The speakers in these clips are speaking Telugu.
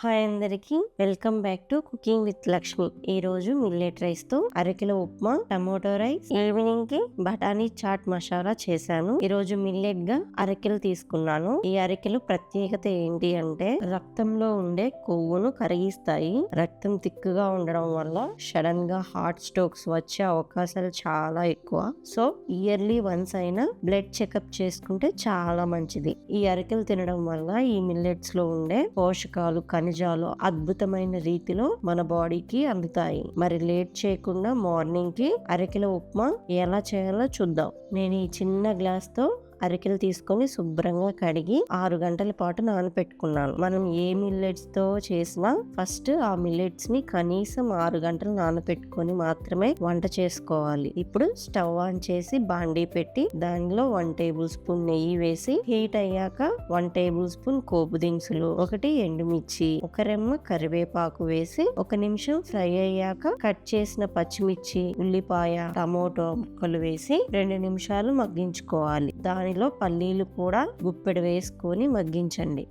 హాయ్ అందరికి, welcome back to cooking with Lakshmi. ఈ రోజు మిల్లెట్ రైస్ తో అరకిలో ఉప్మా, టమోటో రైస్, ఈవినింగ్ కి బఠానీ చాట్ మసాలా చేశాను. ఈ రోజు మిల్లెట్ గా అరకిలు తీసుకున్నాను. ఈ అరకిలు ప్రత్యేకత ఏంటి అంటే రక్తంలో ఉండే కొవ్వును కరిగిస్తాయి. రక్తం తిక్కుగా ఉండడం వల్ల సడన్ గా హార్ట్ స్ట్రోక్స్ వచ్చే అవకాశాలు చాలా ఎక్కువ. సో ఇయర్లీ వన్స్ అయినా బ్లడ్ చెకప్ చేసుకుంటే చాలా మంచిది. ఈ అరకిలు తినడం వల్ల ఈ మిల్లెట్స్ లో ఉండే పోషకాలు, ఖనిజాలు అద్భుతమైన రీతిలో మన బాడీకి అందుతాయి. మరి లేట్ చేయకుండా మార్నింగ్ కి అరకిలో ఉప్మా ఎలా చేయాలో చూద్దాం. నేను ఈ చిన్న గ్లాస్ తో అరకిలు తీసుకొని శుభ్రంగా కడిగి 6 గంటల పాటు నానపెట్టుకున్నాను. మనం ఏ మిల్లెట్స్ తో చేసినా ఫస్ట్ ఆ మిల్లెట్స్ ని కనీసం 6 గంటలు నానపెట్టుకొని మాత్రమే వంట చేసుకోవాలి. ఇప్పుడు స్టవ్ ఆన్ చేసి బాండీ పెట్టి దానిలో 1 టేబుల్ స్పూన్ నెయ్యి వేసి హీట్ అయ్యాక 1 టేబుల్ స్పూన్ పోపు దినుసులు, 1 ఎండుమిర్చి, 1 రెమ్మ కరివేపాకు వేసి 1 నిమిషం ఫ్రై అయ్యాక కట్ చేసిన పచ్చిమిర్చి, ఉల్లిపాయ, టమోటో ముక్కలు వేసి 2 నిమిషాలు మగ్గించుకోవాలి. దానిలో పల్లీలు కూడా గుప్పెడు వేసుకొని మగ్గించండి.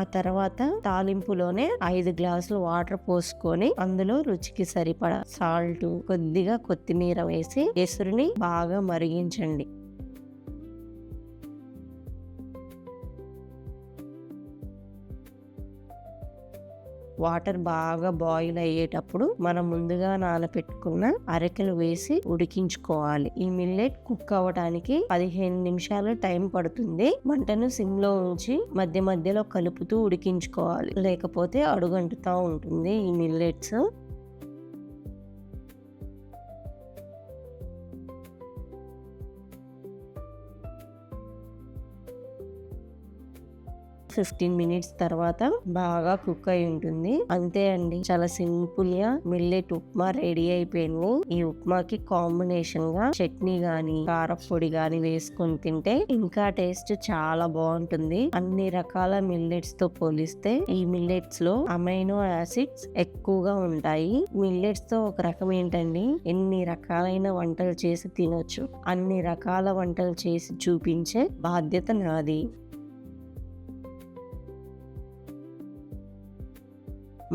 ఆ తర్వాత తాలింపులోనే 5 గ్లాసులు వాటర్ పోసుకొని అందులో రుచికి సరిపడా సాల్ట్, కొద్దిగా కొత్తిమీర వేసి ఎసురుని బాగా మరిగించండి. వాటర్ బాగా బాయిల్ అయ్యేటప్పుడు మనం ముందుగా నానపెట్టుకున్న అరకెలు వేసి ఉడికించుకోవాలి. ఈ మిల్లెట్ కుక్ అవ్వడానికి 15 నిమిషాలు టైం పడుతుంది. మంటను సిమ్ లో ఉంచి మధ్య మధ్యలో కలుపుతూ ఉడికించుకోవాలి, లేకపోతే అడుగంటుతా ఉంటుంది ఈ మిల్లెట్స్. 15 మినిట్స్ తర్వాత బాగా కుక్ అయి ఉంటుంది. అంతే అండి, చాలా సింపుల్ గా మిల్లెట్ ఉప్మా రెడీ అయిపోయింది. ఈ ఉప్మాకి కాంబినేషన్ గా చట్నీ గాని కారపొడి గాని వేసుకొని తింటే ఇంకా టేస్ట్ చాలా బాగుంటుంది. అన్ని రకాల మిల్లెట్స్ తో పోలిస్తే ఈ మిల్లెట్స్ లో అమైనో యాసిడ్స్ ఎక్కువగా ఉంటాయి. మిల్లెట్స్ తో ఒక రకం ఏంటండి, ఎన్ని రకాలైన వంటలు చేసి తినొచ్చు. అన్ని రకాల వంటలు చేసి చూపించే బాధ్యత నాది.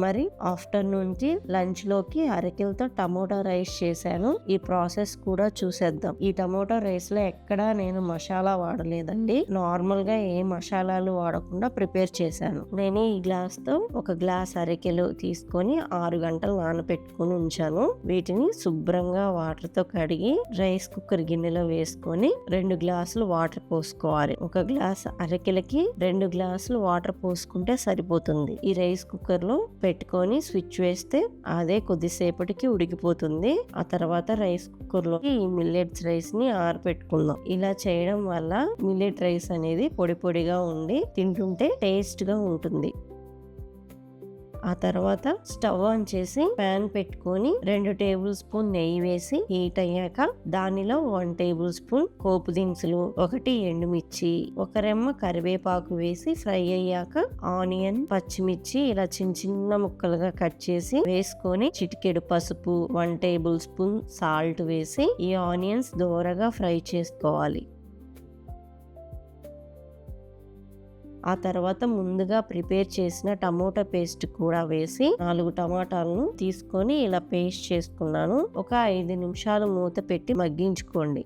మరి ఆఫ్టర్నూన్ కి లంచ్ లోకి అరకిలతో టమోటా రైస్ చేశాను. ఈ ప్రాసెస్ కూడా చూసేద్దాం. ఈ టమోటా రైస్ లో ఎక్కడా నేను మసాలా వాడలేదండి. నార్మల్ గా ఏ మసాలాలు వాడకుండా ప్రిపేర్ చేశాను. నేను ఈ గ్లాస్ తో 1 గ్లాస్ అరకిలు తీసుకొని 6 గంటలు నానపెట్టుకుని ఉంచాను. వీటిని శుభ్రంగా వాటర్ తో కడిగి రైస్ కుక్కర్ గిన్నెలో వేసుకొని 2 గ్లాసులు వాటర్ పోసుకోవాలి. 1 గ్లాస్ అరకిలకి 2 గ్లాసులు వాటర్ పోసుకుంటే సరిపోతుంది. ఈ రైస్ కుక్కర్ లో పెట్టుకొని స్విచ్ వేస్తే అదే కొద్దిసేపటికి ఉడికిపోతుంది. ఆ తర్వాత రైస్ కుక్కర్ లో ఈ మిల్లెట్స్ రైస్ ని ఆరపెట్టుకుందాం. ఇలా చేయడం వల్ల మిల్లెట్ రైస్ అనేది పొడి పొడిగా ఉండి తింటుంటే టేస్ట్ గా ఉంటుంది. ఆ తర్వాత స్టవ్ ఆన్ చేసి ప్యాన్ పెట్టుకొని 2 టేబుల్ స్పూన్ నెయ్యి వేసి హీట్ అయ్యాక దానిలో 1 టేబుల్ స్పూన్ పోపు దినుసులు, 1 ఎండుమిర్చి, 1 రెమ్మ కరివేపాకు వేసి ఫ్రై అయ్యాక ఆనియన్, పచ్చిమిర్చి ఇలా చిన్న ముక్కలుగా కట్ చేసి వేసుకొని చిటికెడు పసుపు, 1 టేబుల్ స్పూన్ సాల్ట్ వేసి ఈ ఆనియన్స్ దోరగా ఫ్రై చేసుకోవాలి. ఆ తర్వాత ముందుగా ప్రిపేర్ చేసిన టమోటా పేస్ట్ కూడా వేసి 4 టమాటాలను తీసుకొని ఇలా పేస్ట్ చేసుకున్నాను. ఒక 5 నిమిషాలు మూత పెట్టి మగ్గించుకోండి.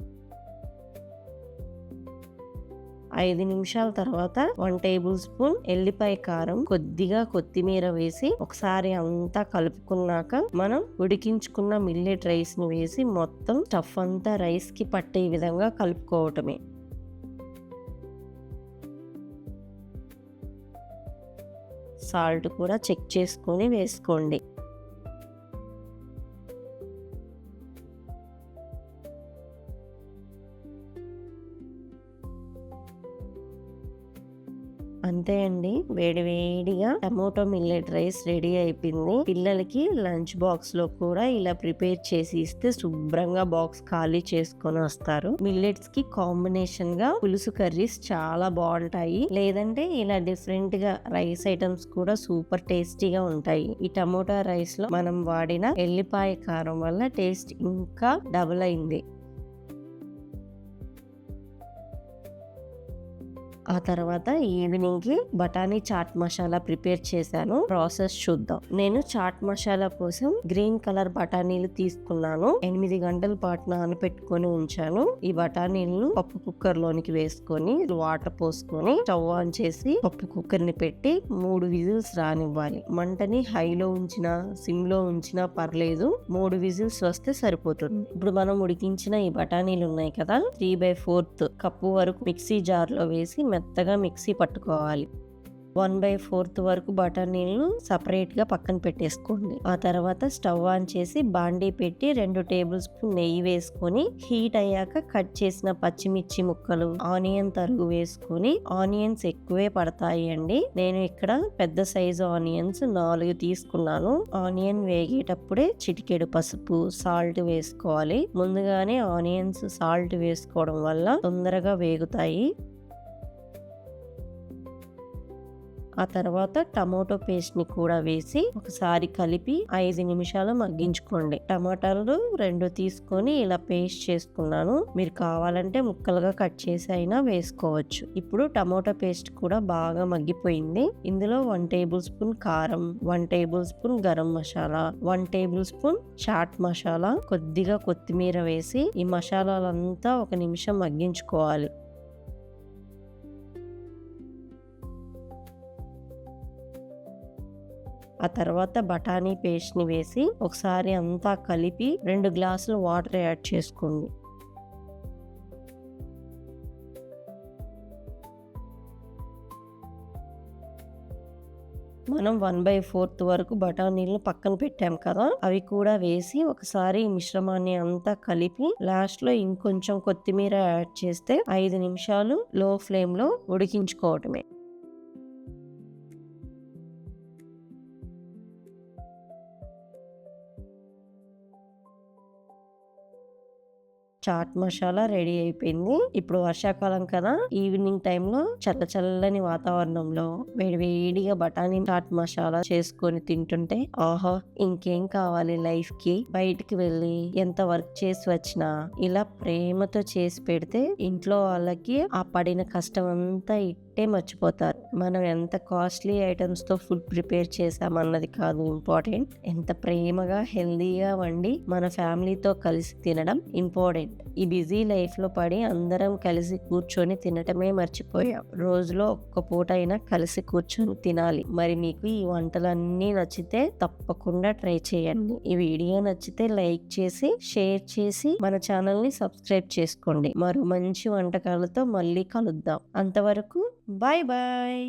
5 నిమిషాల తర్వాత 1 టేబుల్ స్పూన్ ఎల్లిపాయ కారం, కొద్దిగా కొత్తిమీర వేసి ఒకసారి అంతా కలుపుకున్నాక మనం ఉడికించుకున్న మిల్లెట్ రైస్ ని వేసి మొత్తం స్టఫ్ అంతా రైస్ కి పట్టే విధంగా కలుపుకోవటమే. సాల్ట్ కూడా చెక్ చేసుకొని వేసుకోండి. అంతే అండి, వేడివేడిగా టమోటో మిల్లెట్ రైస్ రెడీ అయిపోయింది. పిల్లలకి లంచ్ బాక్స్ లో కూడా ఇలా ప్రిపేర్ చేసి ఇస్తే శుభ్రంగా బాక్స్ ఖాళీ చేసుకొని వస్తారు. మిల్లెట్స్ కి కాంబినేషన్ గా పులుసు కర్రీస్ చాలా బాగుంటాయి. లేదంటే ఇలా డిఫరెంట్ గా రైస్ ఐటమ్స్ కూడా సూపర్ టేస్టీగా ఉంటాయి. ఈ టమోటా రైస్ లో మనం వాడిన ఎల్లిపాయ కారం వల్ల టేస్ట్ ఇంకా డబుల్ అయింది. ఆ తర్వాత ఈవినింగ్ కి బఠానీ చాట్ మసాలా ప్రిపేర్ చేశాను. ప్రాసెస్ చూద్దాం. నేను చాట్ మసాలా కోసం గ్రీన్ కలర్ బఠానీలు తీసుకున్నాను. 8 గంటల పాటు నానబెట్టుకొని ఉంచాను. ఈ బఠానీలను పప్పు కుక్కర్ లోనికి వేసుకొని వాటర్ పోసుకొని స్టవ్ ఆన్ చేసి పప్పు కుక్కర్ ని పెట్టి 3 విజిల్స్ రానివ్వాలి. మంటని హైలో ఉంచినా సిమ్ లో ఉంచినా పర్లేదు. 3 విజిల్స్ వస్తే సరిపోతుంది. ఇప్పుడు మనం ఉడికించిన ఈ బఠానీలు ఉన్నాయి కదా, 3/4 కప్పు వరకు మిక్సీ జార్ లో వేసి మెత్తగా మిక్సీ పట్టుకోవాలి. 1/4 వరకు బఠానీలను సపరేట్ గా పక్కన పెట్టేసుకోండి. ఆ తర్వాత స్టవ్ ఆన్ చేసి బాండీ పెట్టి 2 టేబుల్ స్పూన్ నెయ్యి వేసుకొని హీట్ అయ్యాక కట్ చేసిన పచ్చిమిర్చి ముక్కలు, ఆనియన్ తరుగు వేసుకొని, ఆనియన్స్ ఎక్కువే పడతాయి అండి. నేను ఇక్కడ పెద్ద సైజు ఆనియన్స్ 4 తీసుకున్నాను. ఆనియన్ వేగేటప్పుడే చిటికెడు పసుపు, సాల్ట్ వేసుకోవాలి. ముందుగానే ఆనియన్స్ సాల్ట్ వేసుకోవడం వల్ల తొందరగా వేగుతాయి. ఆ తర్వాత టమాటో పేస్ట్ ని కూడా వేసి ఒకసారి కలిపి 5 నిమిషాలు మగ్గించుకోండి. టమాటాలు 2 తీసుకొని ఇలా పేస్ట్ చేసుకున్నాను. మీరు కావాలంటే ముక్కలుగా కట్ చేసి అయినా వేసుకోవచ్చు. ఇప్పుడు టమాటో పేస్ట్ కూడా బాగా మగ్గిపోయింది. ఇందులో 1 టేబుల్ స్పూన్ కారం, 1 tablespoon garam masala, 1 tablespoon chaat masala, కొద్దిగా కొత్తిమీర వేసి ఈ మసాలాలంతా 1 నిమిషం మగ్గించుకోవాలి. ఆ తర్వాత బఠానీ పేస్ట్ ని వేసి ఒకసారి అంతా కలిపి 2 గ్లాసులు వాటర్ యాడ్ చేసుకోండి. మనం 1/4 వరకు బఠానీలను పక్కన పెట్టాం కదా, అవి కూడా వేసి ఒకసారి ఈ మిశ్రమాన్ని అంతా కలిపి లాస్ట్ లో ఇంకొంచెం కొత్తిమీర యాడ్ చేస్తే 5 నిమిషాలు లో ఫ్లేమ్ లో ఉడికించుకోవటమే. చాట్ మసాలా రెడీ అయిపోయింది. ఇప్పుడు వర్షాకాలం కదా, ఈవినింగ్ టైంలో చల్లని వాతావరణంలో వేడిగా బఠానీ చాట్ మసాలా చేసుకొని తింటుంటే ఆహా, ఇంకేం కావాలి లైఫ్ కి. బయటికి వెళ్ళి ఎంత వర్క్ చేసి వచ్చినా ఇలా ప్రేమతో చేసి పెడితే ఇంట్లో వాళ్ళకి ఆ పడిన కష్టం అంతా ఇట్టే మర్చిపోతారు. మనం ఎంత కాస్ట్లీ ఐటమ్స్ తో ఫుడ్ ప్రిపేర్ చేసామన్నది కాదు ఇంపార్టెంట్, ఎంత ప్రేమగా హెల్దీగా వండి మన ఫ్యామిలీతో కలిసి తినడం ఇంపార్టెంట్. ఈ బిజీ లైఫ్ లో పడి అందరం కలిసి కూర్చొని తినటమే మర్చిపోయాం. రోజులో ఒక్క పూట అయినా కలిసి కూర్చొని తినాలి. మరి మీకు ఈ వంటలన్నీ నచ్చితే తప్పకుండా ట్రై చేయండి. ఈ వీడియో నచ్చితే లైక్ చేసి షేర్ చేసి మన ఛానల్ ని సబ్స్క్రైబ్ చేసుకోండి. మరో మంచి వంటకాలతో మళ్ళీ కలుద్దాం. అంతవరకు బాయ్ బాయ్.